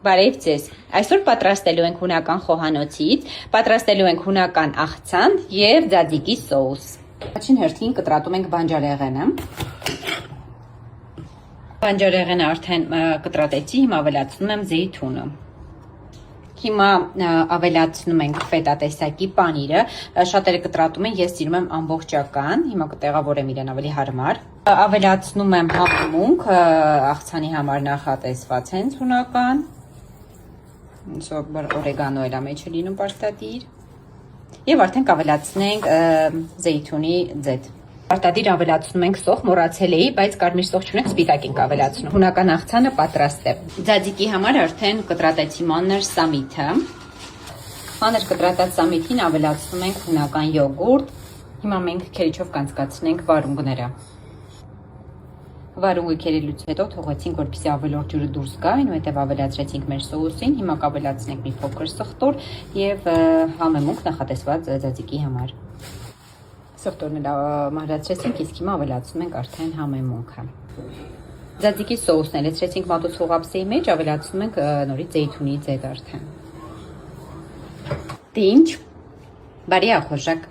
Բարև ձեզ։ Այսօր պատրաստելու ենք հունական խոհանոցից, պատրաստելու ենք հունական աղցան եւ ձաձիկի սոուս։ Առաջին հերթին կտրատում ենք բանջարեղենը։ Բանջարեղենը արդեն կտրատեցի, հիմա ավելացնում եմ զեյթունը։ Հիմա ավելացնում ենք ֆետա տեսակի պանիրը, շատերը կտրատում են, ես սիրում եմ ամբողջական, հիմա կտեղավորեմ իրեն ավելի հարմար։ Ավելացնում եմ համեմունք, աղցանի համար նախատեսված հենց հունական։ Օրեգանո էլ ամեջը լինում պարտադիր եւ արդեն կավելացնենք զեյթունի ձետ։ Պարտադիր ավելացնում ենք սոխ, մոռացել էի, բայց կարմիր սոխ չունենք, սպիտակ ենք ավելացնում։ Հունական աղցանը պատրաստ է։ Ձաձիկի համար արդեն կտրատեցի մանր սամիթը։ Մանր կտրատած սամիթին ավելացնում ենք հունական յոգուրտ։ Հիմա մենք քերիչով կանցկացնենք վարունգները։ Վարունգը քերելուց հետո թողեցինք, որպեսզի ավելորդ ջուրը դուրս գա, այնուհետև ավելացրեցինք մեր սոուսին, հիմա կավելացնենք մի փոքր սխտոր եւ համեմունք նախատեսված ձաձիկի համար։ Սխտորն մահրացրեցինք, իսկ հիմա ավելացնում ենք արդեն համեմունքը։ Ձաձիկի սոուսն լցրեցինք մատուցողապսեի մեջ, ավելացնում ենք նորից զեյթունի ձետ արդեն։ Տինչ, բարի ախորժակ։